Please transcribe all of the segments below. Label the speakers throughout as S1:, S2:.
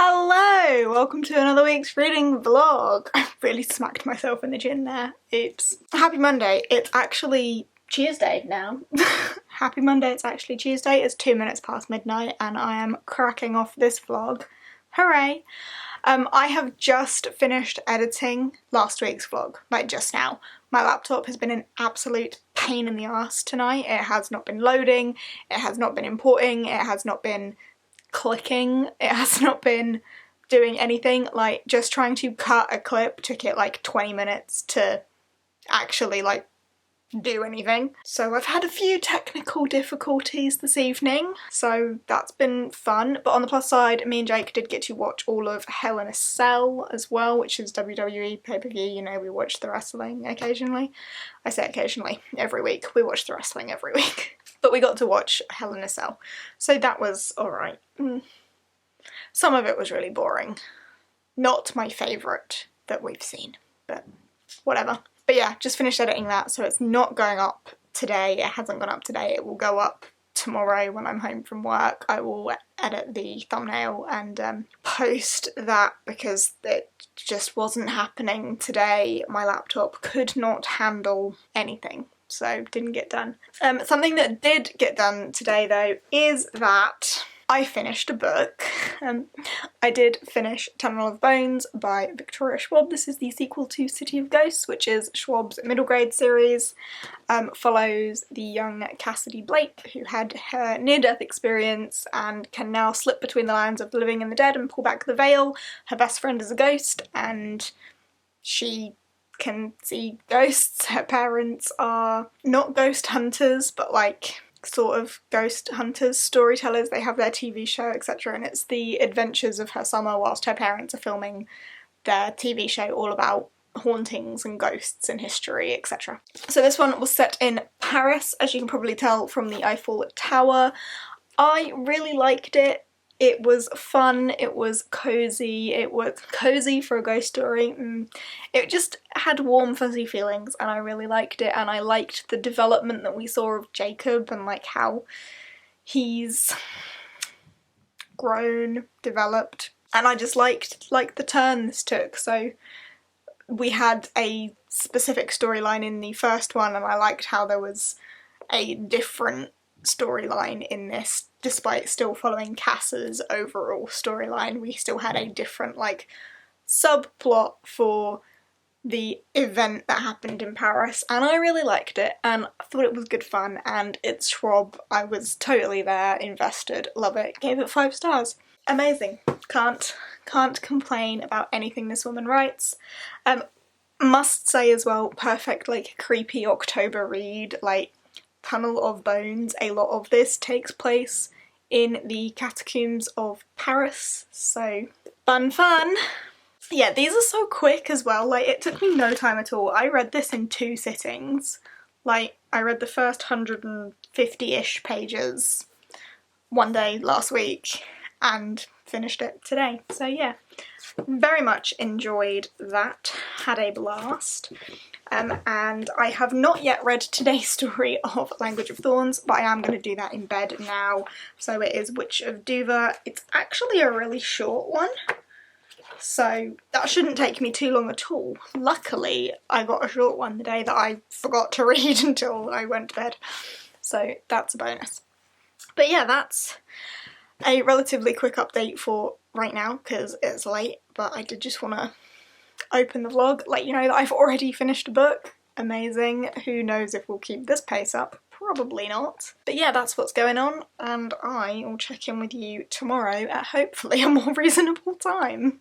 S1: Hello! Welcome to another week's reading vlog. I really smacked myself in the chin there. Oops. Happy Monday. It's actually Tuesday now. Happy Monday, it's actually Tuesday. It's 2 minutes past midnight and I am cracking off this vlog. Hooray! I have just finished editing last week's vlog, like just now. My laptop has been an absolute pain in the arse tonight. It has not been loading, it has not been importing, it has not been clicking, it has not been doing anything. Like, just trying to cut a clip took it like 20 minutes to actually like do anything. So I've had a few technical difficulties this evening, so that's been fun. But on the plus side, me and Jake did get to watch all of Hell in a Cell as well, which is WWE pay-per-view. You know, we watch the wrestling occasionally. I say occasionally, every week. We watch the wrestling every week. But we got to watch Hell in a Cell, so that was alright. Some of it was really boring. Not my favourite that we've seen, but whatever. But yeah, just finished editing that, so it's not going up today. It hasn't gone up today. It will go up tomorrow when I'm home from work. I will edit the thumbnail and post that because it just wasn't happening today. My laptop could not handle anything, so didn't get done. Something that did get done today though is that I finished a book. I did finish Tunnel of Bones by Victoria Schwab. This is the sequel to City of Ghosts, which is Schwab's middle grade series. Follows the young Cassidy Blake, who had her near-death experience and can now slip between the lands of the living and the dead and pull back the veil. Her best friend is a ghost and she can see ghosts. Her parents are not ghost hunters, but like sort of ghost hunters, storytellers. They have their TV show, etc. and it's the adventures of her summer whilst her parents are filming their TV show all about hauntings and ghosts and history, etc. So this one was set in Paris, as you can probably tell from the Eiffel Tower. I really liked it. It was fun, it was cozy for a ghost story. It just had warm fuzzy feelings and I really liked it, and I liked the development that we saw of Jacob and like how he's grown, developed, and I just liked the turn this took. So we had a specific storyline in the first one and I liked how there was a different storyline in this. Despite still following Cass's overall storyline, we still had a different like subplot for the event that happened in Paris, and I really liked it and I thought it was good fun, and it's Schwab. I was totally there, invested, love it, gave it 5 stars. Amazing. Can't complain about anything this woman writes. Must say as well, perfect like creepy October read, like Tunnel of Bones. A lot of this takes place in the catacombs of Paris, so fun. Yeah, these are so quick as well, like it took me no time at all. I read this in 2 sittings. Like, I read the first 150-ish pages one day last week and finished it today. So yeah, very much enjoyed that, had a blast. And I have not yet read today's story of Language of Thorns, but I am going to do that in bed now. So it is Witch of Duva. It's actually a really short one, so that shouldn't take me too long at all. Luckily, I got a short one the day that I forgot to read until I went to bed, so that's a bonus. But yeah, that's a relatively quick update for right now because it's late, but I did just want to open the vlog, let you know that I've already finished a book. Amazing. Who knows if we'll keep this pace up? Probably not. But yeah, that's what's going on, and I will check in with you tomorrow at hopefully a more reasonable time.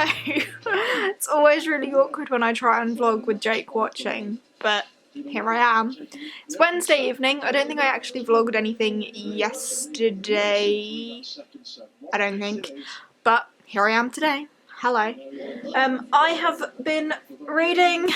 S1: It's always really awkward when I try and vlog with Jake watching, but here I am. It's Wednesday evening. I don't think I actually vlogged anything yesterday. I don't think. But here I am today. Hello. I have been reading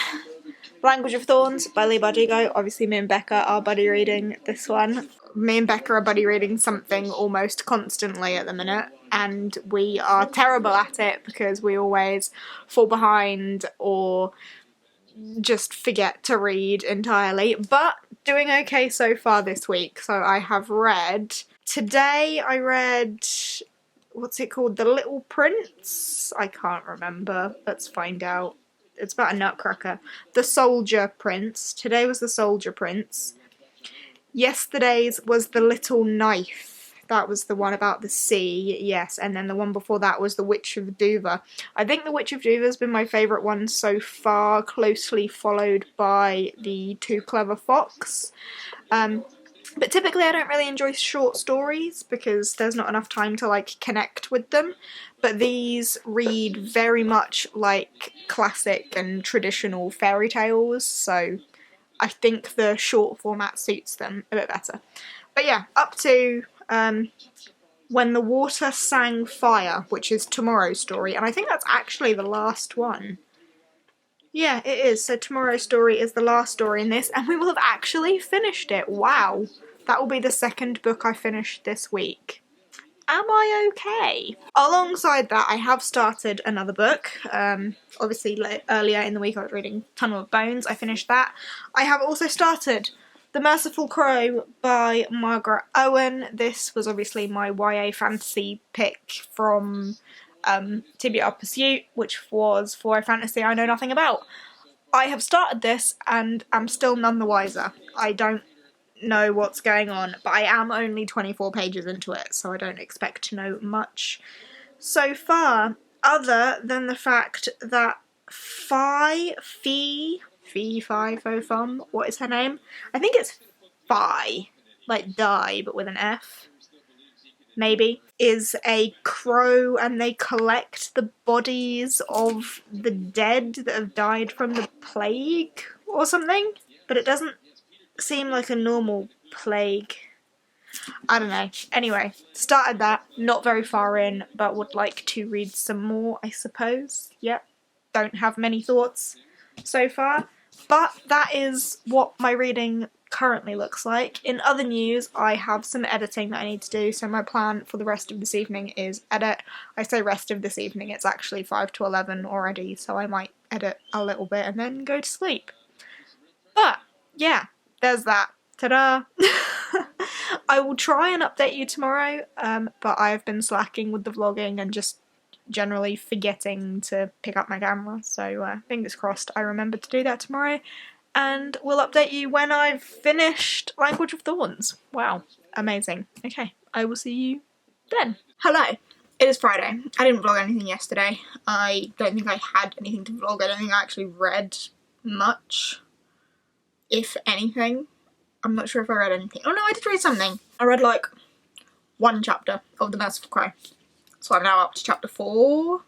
S1: Language of Thorns by Lee Bardugo. Obviously me and Becca are buddy reading this one. Me and Becca are buddy reading something almost constantly at the minute, and we are terrible at it because we always fall behind or just forget to read entirely, but doing okay so far this week. So I have read, today I read, what's it called, The Little Prince? I can't remember, let's find out. It's about a nutcracker. The Soldier Prince. Today was The Soldier Prince. Yesterday's was The Little Knife. That was the one about the sea, yes, and then the one before that was The Witch of Dover. I think The Witch of Dover has been my favourite one so far, closely followed by The Too Clever Fox. But typically I don't really enjoy short stories because there's not enough time to like connect with them, but these read very much like classic and traditional fairy tales, so I think the short format suits them a bit better. But yeah, up to When the Water Sang Fire, which is tomorrow's story, and I think that's actually the last one. Yeah, it is. So tomorrow's story is the last story in this, and we will have actually finished it. Wow. That will be the second book I finished this week. Am I okay? Alongside that, I have started another book. Obviously, earlier in the week I was reading Tunnel of Bones. I finished that. I have also started The Merciful Crow by Margaret Owen. This was obviously my YA fantasy pick from TBR Pursuit, which was for a fantasy I know nothing about. I have started this and am still none the wiser. I don't know what's going on, but I am only 24 pages into it, so I don't expect to know much so far, other than the fact that Fie, what is her name? I think it's Fie, like die, but with an F, maybe, is a crow and they collect the bodies of the dead that have died from the plague or something, but it doesn't seem like a normal plague. I don't know. Anyway, started that, not very far in, but would like to read some more, I suppose. Yep, don't have many thoughts so far, but that is what my reading currently looks like. In other news, I have some editing that I need to do, so my plan for the rest of this evening is edit. I say rest of this evening, it's actually 5 to 11 already, so I might edit a little bit and then go to sleep. But, yeah, there's that. Ta-da! I will try and update you tomorrow, but I have been slacking with the vlogging and just generally forgetting to pick up my camera, so fingers crossed I remember to do that tomorrow, and we'll update you when I've finished Language of Thorns. Wow, amazing. Okay, I will see you then. Hello, it is Friday. I didn't vlog anything yesterday. I don't think I had anything to vlog. I don't think I actually read much, if anything. I'm not sure if I read anything. Oh no, I did read something. I read like one chapter of The Merciful Crow. So I'm now up to chapter 4.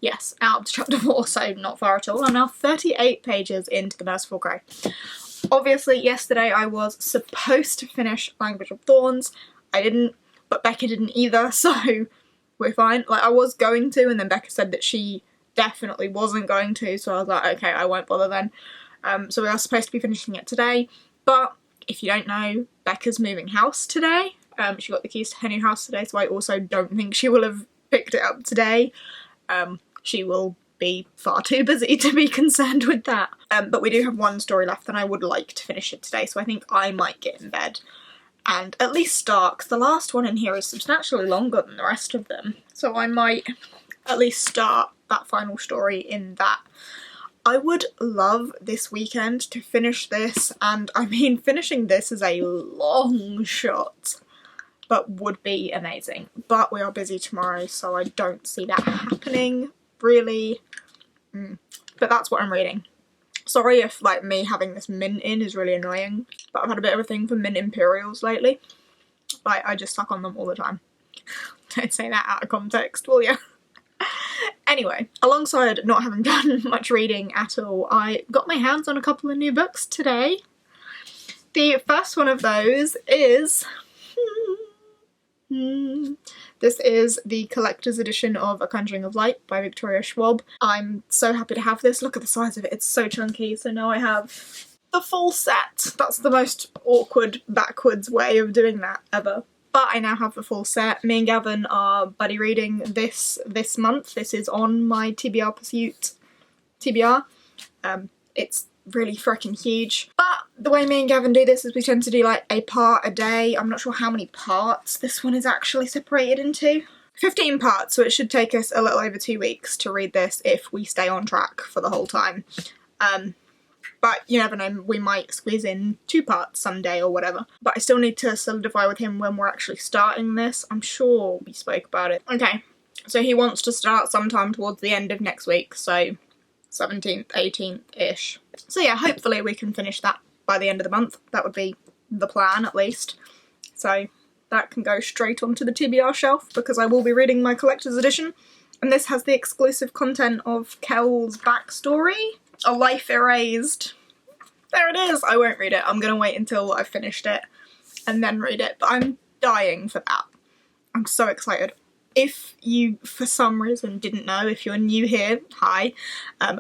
S1: Yes, up to chapter 4, so not far at all. I'm now 38 pages into The Merciful Crow. Obviously, yesterday I was supposed to finish Language of Thorns. I didn't, but Becca didn't either, so we're fine. Like, I was going to, and then Becca said that she definitely wasn't going to, so I was like, okay, I won't bother then. So we are supposed to be finishing it today, but if you don't know, Becca's moving house today. She got the keys to her new house today, so I also don't think she will have picked it up today. She will be far too busy to be concerned with that. But we do have one story left and I would like to finish it today, so I think I might get in bed and at least start, 'cause the last one in here is substantially longer than the rest of them, so I might at least start that final story in that. I would love this weekend to finish this, and I mean finishing this is a long shot, but would be amazing. But we are busy tomorrow, so I don't see that happening, really. But that's what I'm reading. Sorry if, like, me having this mint in is really annoying, but I've had a bit of a thing for mint Imperials lately. Like, I just suck on them all the time. Don't say that out of context, will you? Anyway, alongside not having done much reading at all, I got my hands on a couple of new books today. The first one of those is... this is the collector's edition of A Conjuring of Light by Victoria Schwab. I'm so happy to have this. Look at the size of it, it's so chunky. So now I have the full set. That's the most awkward, backwards way of doing that ever. But I now have the full set. Me and Gavin are buddy reading this month. This is on my TBR Pursuit TBR. It's really freaking huge. But the way me and Gavin do this is we tend to do like a part a day. I'm not sure how many parts this one is actually separated into. 15 parts, so it should take us a little over 2 weeks to read this if we stay on track for the whole time. But you never know, we might squeeze in 2 parts someday or whatever. But I still need to solidify with him when we're actually starting this. I'm sure we spoke about it. Okay, so he wants to start sometime towards the end of next week, so 17th, 18th-ish. So yeah, hopefully we can finish that by the end of the month. That would be the plan, at least. So that can go straight onto the TBR shelf because I will be reading my collector's edition. And this has the exclusive content of Kel's backstory. A Life Erased. There it is! I won't read it. I'm gonna wait until I've finished it and then read it. But I'm dying for that. I'm so excited. If you, for some reason, didn't know, if you're new here, hi.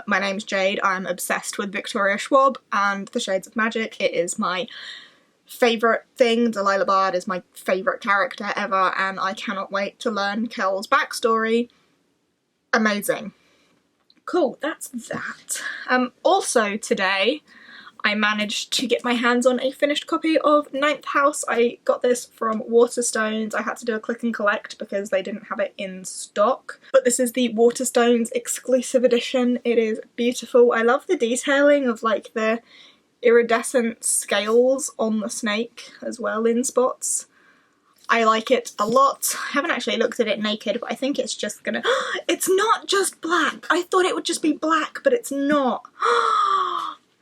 S1: My name's Jade. I'm obsessed with Victoria Schwab and the Shades of Magic. It is my favourite thing. Delilah Bard is my favourite character ever, and I cannot wait to learn Kel's backstory. Amazing. Cool, that's that. Also today, I managed to get my hands on a finished copy of Ninth House. I got this from Waterstones. I had to do a click and collect because they didn't have it in stock. But this is the Waterstones exclusive edition. It is beautiful. I love the detailing of like the iridescent scales on the snake as well in spots. I like it a lot. I haven't actually looked at it naked, but I think it's just gonna... It's not just black! I thought it would just be black, but it's not.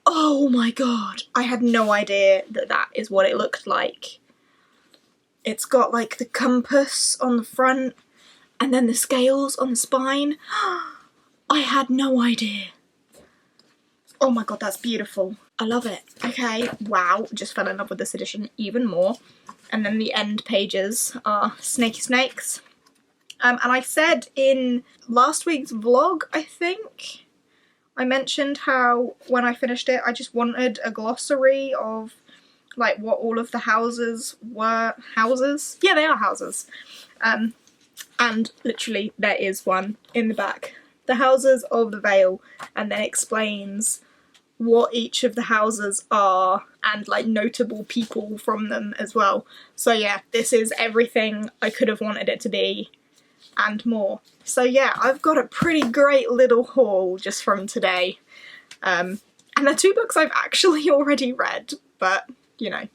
S1: Oh my god. I had no idea that that is what it looked like. It's got like the compass on the front and then the scales on the spine. I had no idea. Oh my god, that's beautiful. I love it. Okay, wow, just fell in love with this edition even more. And then the end pages are snaky snakes. And I said in last week's vlog, I think, I mentioned how when I finished it, I just wanted a glossary of like what all of the houses were. Houses? Yeah, they are houses. And literally there is one in the back. The houses of the Vale, and then explains what each of the houses are and like notable people from them as well. So yeah, this is everything I could have wanted it to be and more. So yeah, I've got a pretty great little haul just from today. And they're 2 books I've actually already read, but you know,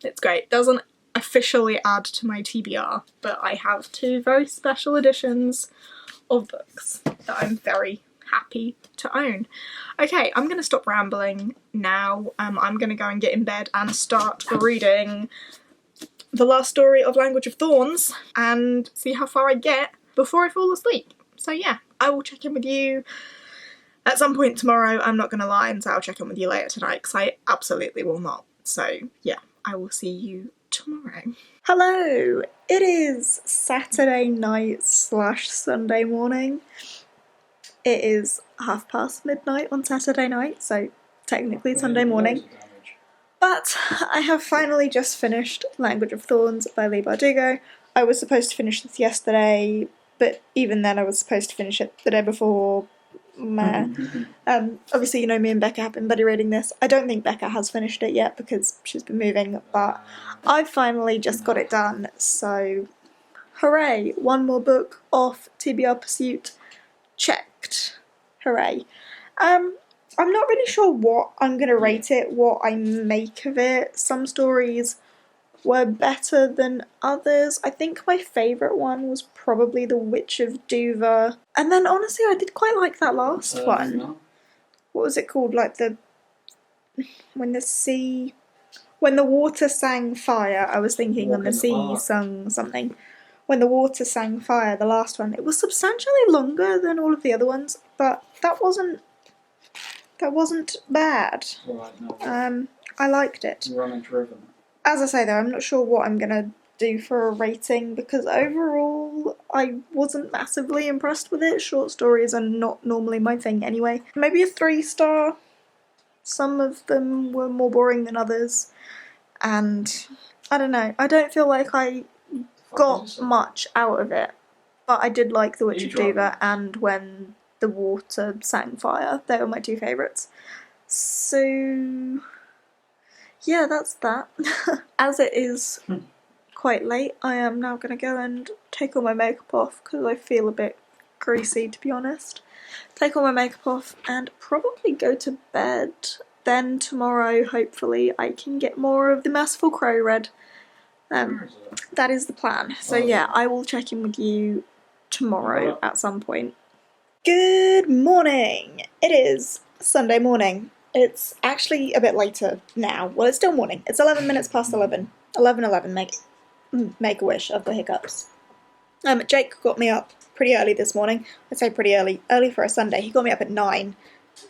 S1: it's great. Doesn't officially add to my TBR, but I have 2 very special editions of books that I'm very happy to own. Okay, I'm gonna stop rambling now. I'm gonna go and get in bed and start reading the last story of Language of Thorns and see how far I get before I fall asleep. So yeah, I will check in with you at some point tomorrow. I'm not gonna lie and say I'll check in with you later tonight because I absolutely will not. So yeah, I will see you tomorrow. Hello! It is Saturday night / Sunday morning. It is midnight on Saturday night, so technically Sunday morning. But I have finally just finished Language of Thorns by Leigh Bardugo. I was supposed to finish this yesterday, but even then I was supposed to finish it the day before. Obviously, you know, me and Becca have been buddy reading this. I don't think Becca has finished it yet because she's been moving, but I finally just got it done, so hooray! 1 more book off TBR Pursuit. Checked. Hooray. I'm not really sure what I'm going to rate it, what I make of it. Some stories were better than others. I think my favourite one was probably The Witch of Dover. And then honestly, I did quite like that last one. No. What was it called? Like when the water sang fire. I was thinking when the sea sung something. when the water sang fire, the last one, it was substantially longer than all of the other ones, but that wasn't bad.
S2: Right, no.
S1: I liked it.
S2: You're uninterrupted.
S1: As I say though, I'm not sure what I'm gonna do for a rating because overall I wasn't massively impressed with it. Short stories are not normally my thing anyway. Maybe a 3-star. Some of them were more boring than others, and I don't know. I don't feel like I got much out of it, but I did like The Witch of Dover and When the Water Sang Fire. They were my 2 favourites. So yeah, that's that. As it is quite late, I am now going to go and take all my makeup off because I feel a bit greasy, to be honest. Take all my makeup off and probably go to bed. Then tomorrow, hopefully, I can get more of The Merciful Crow read. That is the plan. So yeah, I will check in with you tomorrow at some point. Good morning! It is Sunday morning. It's actually a bit later now. Well, it's still morning. It's 11 minutes past 11. 11:11, make a wish. I've got hiccups. Jake got me up pretty early this morning. I'd say pretty early. Early for a Sunday. He got me up at 9.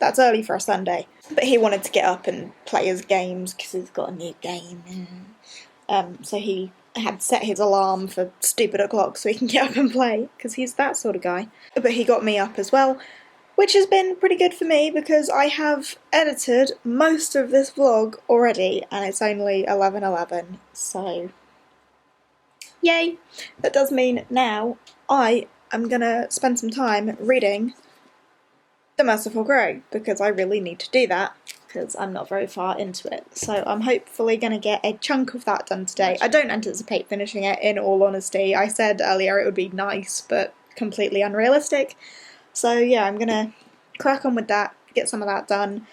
S1: That's early for a Sunday. But he wanted to get up and play his games because he's got a new game. So he had set his alarm for stupid o'clock so he can get up and play because he's that sort of guy. But he got me up as well, which has been pretty good for me because I have edited most of this vlog already and it's only 11:11, so yay! That does mean now I am gonna spend some time reading The Merciful Crow because I really need to do that because I'm not very far into it. So I'm hopefully gonna get a chunk of that done today. I don't anticipate finishing it, in all honesty. I said earlier it would be nice but completely unrealistic. So yeah, I'm gonna crack on with that, get some of that done,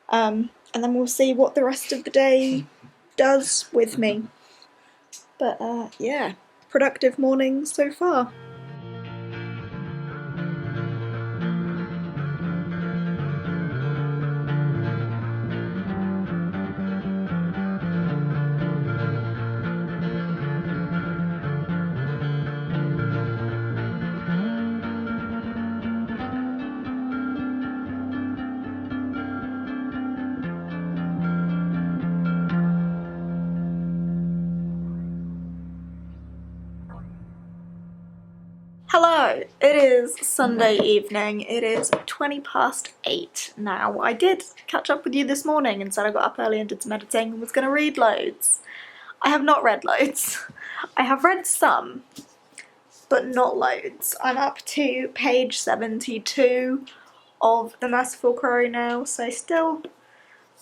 S1: and then we'll see what the rest of the day does with me. But yeah, productive morning so far. Hello, it is Sunday evening. It is 20 past 8 now. I did catch up with you this morning and said I got up early and did some editing and was going to read loads. I have not read loads. I have read some, but not loads. I'm up to page 72 of The Merciful Crow now, so still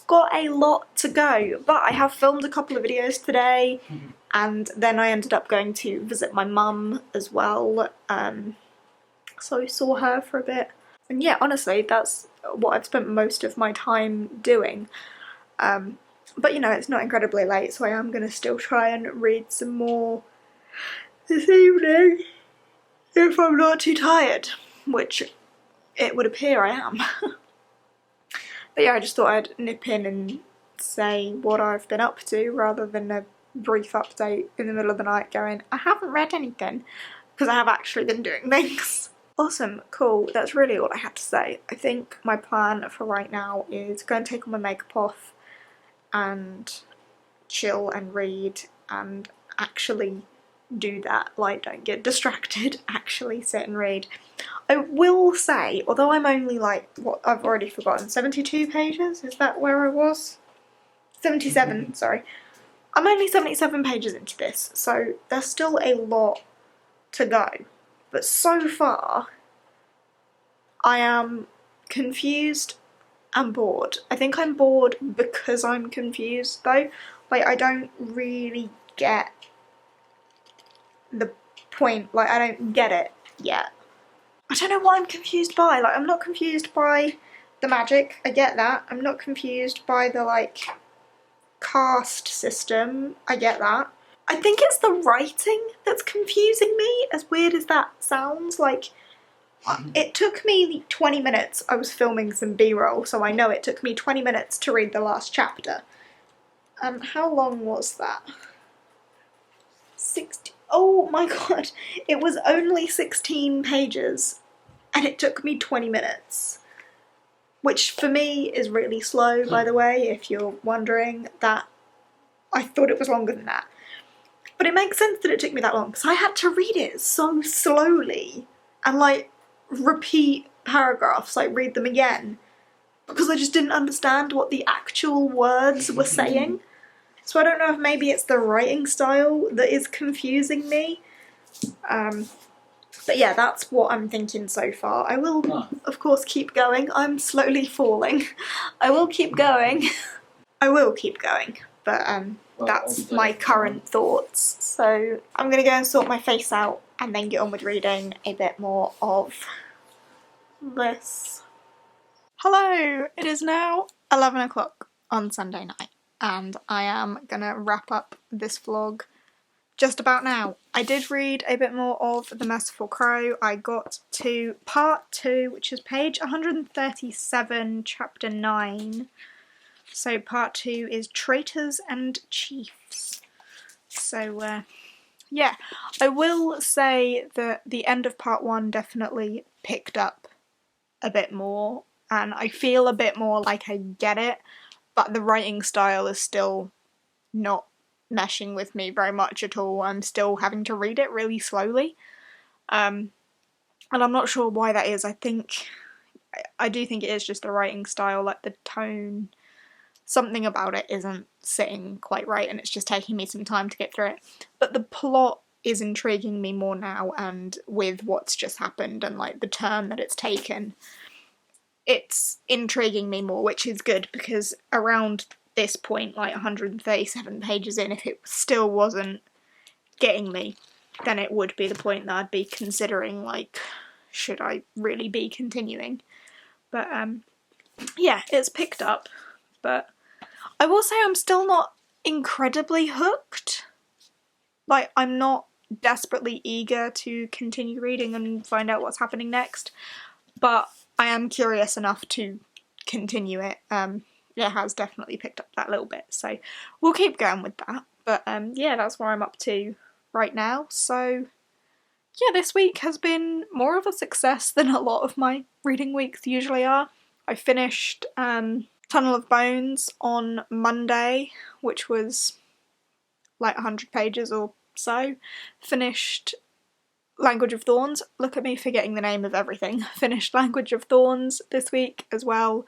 S1: got a lot to go. But I have filmed a couple of videos today. And then I ended up going to visit my mum as well, so I saw her for a bit. And yeah, honestly, that's what I've spent most of my time doing. But you know, it's not incredibly late, so I am going to still try and read some more this evening, if I'm not too tired, which it would appear I am. But yeah, I just thought I'd nip in and say what I've been up to, rather than a brief update in the middle of the night going, I haven't read anything, because I have actually been doing things. Awesome, cool, that's really all I had to say. I think my plan for right now is go and take all my makeup off and chill and read and actually do that, like don't get distracted, actually sit and read. I will say, although I'm only like, what, I've already forgotten, 72 pages? Is that where I was? 77, sorry. I'm only 77 pages into this, so there's still a lot to go. But so far, I am confused and bored. I think I'm bored because I'm confused though. Like, I don't really get the point, like I don't get it yet. I don't know what I'm confused by. Like, I'm not confused by the magic, I get that. I'm not confused by the like caste system, I get that. I think it's the writing that's confusing me, as weird as that sounds. Like, it took me 20 minutes, I was filming some B-roll, so I know it took me 20 minutes to read the last chapter. How long was that? 60, Oh my god, it was only 16 pages and it took me 20 minutes. Which for me is really slow, by the way, if you're wondering. That I thought it was longer than that. But it makes sense that it took me that long, because I had to read it so slowly and like repeat paragraphs, like read them again, because I just didn't understand what the actual words were saying. So I don't know if maybe it's the writing style that is confusing me. But yeah, that's what I'm thinking so far. I will, of course, keep going. I'm slowly falling. I will keep going. I will keep going, but that's my current thoughts. So I'm gonna go and sort my face out and then get on with reading a bit more of this. Hello, it is now 11 o'clock on Sunday night and I am gonna wrap up this vlog just about now. I did read a bit more of The Merciful Crow. I got to part 2, which is page 137, chapter 9. So part 2 is Traitors and Chiefs. So yeah, I will say that the end of part 1 definitely picked up a bit more and I feel a bit more like I get it, but the writing style is still not meshing with me very much at all. I'm still having to read it really slowly. And I'm not sure why that is. I do think it is just the writing style, like the tone. Something about it isn't sitting quite right and it's just taking me some time to get through it. But the plot is intriguing me more now, and with what's just happened and like the turn that it's taken, it's intriguing me more, which is good, because around this point, like 137 pages in, if it still wasn't getting me, then it would be the point that I'd be considering, like, should I really be continuing? But yeah, it's picked up, but I will say I'm still not incredibly hooked. Like, I'm not desperately eager to continue reading and find out what's happening next, but I am curious enough to continue it. It has definitely picked up that little bit, so we'll keep going with that. But yeah, that's where I'm up to right now. So yeah, this week has been more of a success than a lot of my reading weeks usually are. I finished Tunnel of Bones on Monday, which was like 100 pages or so. Finished Language of Thorns. Look at me forgetting the name of everything. Finished Language of Thorns this week as well,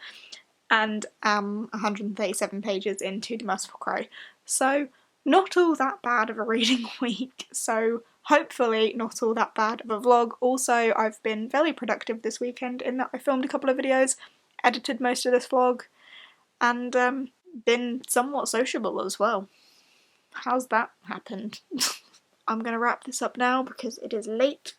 S1: and 137 pages into The Merciful Crow. So not all that bad of a reading week, so hopefully not all that bad of a vlog. Also, I've been fairly productive this weekend in that I filmed a couple of videos, edited most of this vlog, and been somewhat sociable as well. How's that happened? I'm gonna wrap this up now because it is late.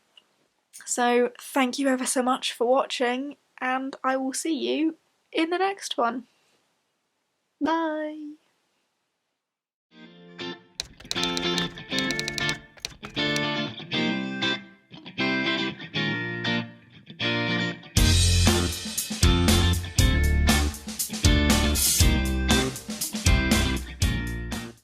S1: So thank you ever so much for watching, and I will see you in the next one. Bye!